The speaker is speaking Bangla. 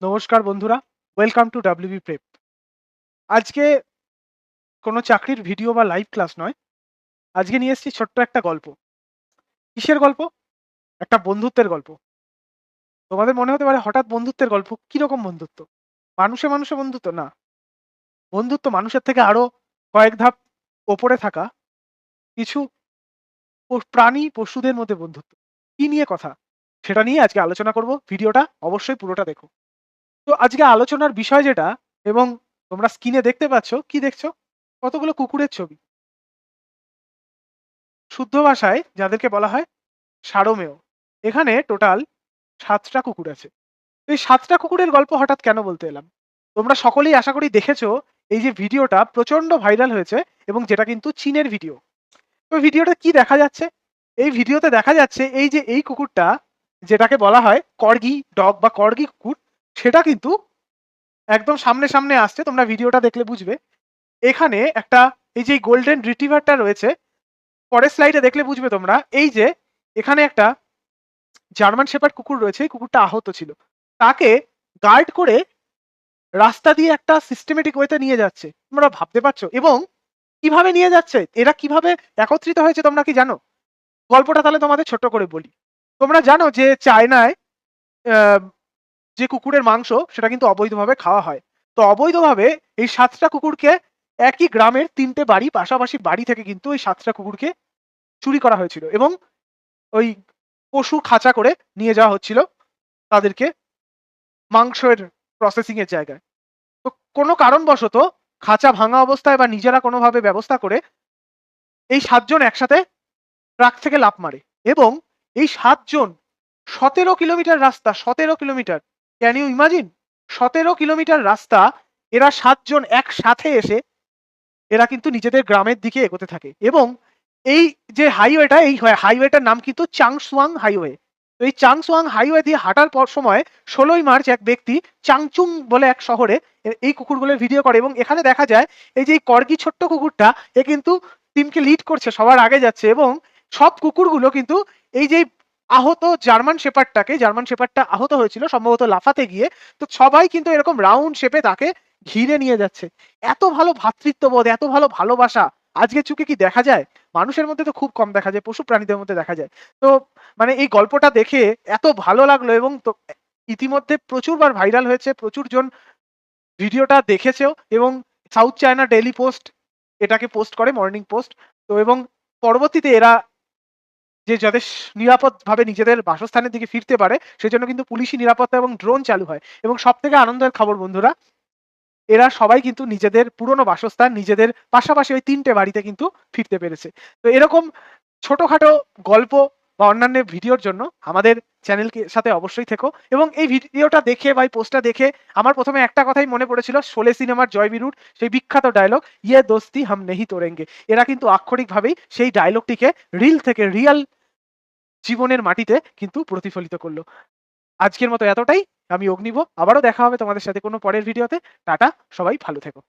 নমস্কার বন্ধুরা, ওয়েলকাম টু ডাব্লিউবি প্রেপ। আজকে কোনো চাকরির ভিডিও বা লাইভ ক্লাস নয়। আজকে নিয়ে এসেছি ছোট্ট একটা গল্প। কিসের গল্প? একটা বন্ধুত্বের গল্প। তোমাদের মনে হতে পারে হঠাৎ বন্ধুত্বের গল্প, কিরকম বন্ধুত্ব? মানুষে মানুষে বন্ধুত্ব? না, বন্ধুত্ব মানুষের থেকে আরো কয়েক ধাপ ওপরে থাকা কিছু প্রাণী পশুদের মধ্যে বন্ধুত্ব। কি নিয়ে কথা? সেটা নিয়ে আজকে আলোচনা করব। ভিডিওটা অবশ্যই পুরোটা দেখো। তো আজকে আলোচনার বিষয় যেটা, এবং তোমরা স্ক্রিনে দেখতে পাচ্ছ, কি দেখছো? কতগুলো কুকুরের ছবি। শুদ্ধ ভাষায় যাদেরকে বলা হয় সারমেয়। এখানে টোটাল ৭টা কুকুর আছে। তো এই ৭টা কুকুরের গল্প হঠাৎ কেন বলতে এলাম? তোমরা সকলেই আশা করি দেখেছো এই যে ভিডিওটা প্রচন্ড ভাইরাল হয়েছে, এবং যেটা কিন্তু চীনের ভিডিও। তো ভিডিওটা কি দেখা যাচ্ছে? এই ভিডিওতে দেখা যাচ্ছে এই যে এই কুকুরটা, যেটাকে বলা হয় কর্গি ডগ বা কর্গি কুকুর, সেটা কিন্তু একদম সামনে সামনে আসছে। তোমরা ভিডিওটা দেখলে বুঝবে। এখানে একটা, এই যে গোল্ডেন রিট্রিভারটা রয়েছে, পরের স্লাইডে দেখলে বুঝবে তোমরা। এই যে এখানে একটা জার্মান শেপার্ড কুকুর রয়েছে, এই কুকুরটা আহত ছিল। তাকে গার্ড করে রাস্তা দিয়ে একটা সিস্টেমেটিক ওয়েতে নিয়ে যাচ্ছে। তোমরা ভাবতে পারছো? এবং কিভাবে নিয়ে যাচ্ছে, এরা কিভাবে একত্রিত হয়েছে তোমরা কি জানো? গল্পটা তাহলে তোমাদের ছোট করে বলি। তোমরা জানো যে চায়নায় আহ, যে কুকুরের মাংস সেটা কিন্তু অবৈধভাবে খাওয়া হয়। তো অবৈধভাবে এই ৭টা কুকুরকে, একই গ্রামের ৩টে বাড়ি, পাশাপাশি বাড়ি থেকে কিন্তু এই ৭টা কুকুরকে চুরি করা হয়েছিল, এবং ওই পশু খাঁচা করে নিয়ে যাওয়া হচ্ছিল তাদেরকে মাংসের প্রসেসিং এর জায়গায়। তো কোনো কারণবশত খাঁচা ভাঙা অবস্থায় বা নিজেরা কোনোভাবে ব্যবস্থা করে এই ৭ জন একসাথে ট্রাক থেকে লাফ মারে, এবং এই ৭ জন ১৭ কিলোমিটার রাস্তা, ১৭ kilometre. Can you imagine? ১৭ kilometre রাস্তা এরা ৭ জন একসাথে এসে এরা কিন্তু নিজেদের গ্রামের দিকে এগোতে থাকে। এবং এই যে হাইওয়েটা, এই হাইওয়েটার নাম কিন্তু চাংসুয়াং হাইওয়ে। তো এই চাংসুয়াং হাইওয়ে দিয়ে হাঁটার পর সময় ১৬ই মার্চ এক ব্যক্তি চাংচুং বলে এক শহরে এই কুকুরগুলোর ভিডিও করে, এবং এখানে দেখা যায় এই যে এই কর্গি ছোট্ট কুকুরটা, এ কিন্তু টিমকে লিড করছে, সবার আগে যাচ্ছে, এবং সব কুকুরগুলো কিন্তু এই যে আহত জার্মান শেপার্ডটা আহত হয়েছিল সম্ভবত লাফাতে গিয়ে। তো সবাই কিন্তু এরকম রাউন্ড শেপে তাকে ঘিরে নিয়ে যাচ্ছে। এত ভালো ভ্রাতৃত্ববোধ, এত ভালো ভালোবাসা আজকের যুগে কি দেখা যায়? মানুষের মধ্যে তো খুব কম দেখা যায়, পশু প্রাণীদের মধ্যে দেখা যায়। তো মানে এই গল্পটা দেখে এত ভালো লাগলো, এবং তো ইতিমধ্যে প্রচুরবার ভাইরাল হয়েছে, প্রচুর জন ভিডিওটা দেখেছেও, এবং সাউথ চায়না ডেইলি পোস্ট এটাকে পোস্ট করে, মর্নিং পোস্ট। তো এবং পরবর্তীতে এরা যে যাতে নিরাপদভাবে নিজেদের বাসস্থানের দিকে ফিরতে পারে, সেজন্য কিন্তু পুলিশি নিরাপত্তা এবং ড্রোন চালু হয়। এবং সবথেকে আনন্দের খবর বন্ধুরা, এরা সবাই কিন্তু নিজেদের পুরনো বাসস্থান, নিজেদের পাশাপাশি ওই ৩টে বাড়িতে কিন্তু ফিরতে পেরেছে। তো এরকম ছোটখাটো গল্প বা অন্যান্য ভিডিওর জন্য আমাদের চ্যানেলকে সাথে অবশ্যই থেকো। এবং এই ভিডিওটা দেখে বা এই পোস্টটা দেখে আমার ১ম এ একটা কথাই মনে পড়েছিল, শোলে সিনেমার জয় বীরুর সেই বিখ্যাত ডায়ালগ, "ইয়ে দোস্তি হাম নেহি তোড়েঙ্গে।" এরা কিন্তু আক্ষরিকভাবেই সেই ডায়ালগটিকে রিল থেকে, রিয়াল জীবনের মাটিতে কিন্তু প্রতিফলিত করল। আজকের মতো এতটাই। আমি অগ্নিব। আবারও দেখা হবে তোমাদের সাথে কোনো পরের ভিডিওতে। টাটা, সবাই ভালো থেকো।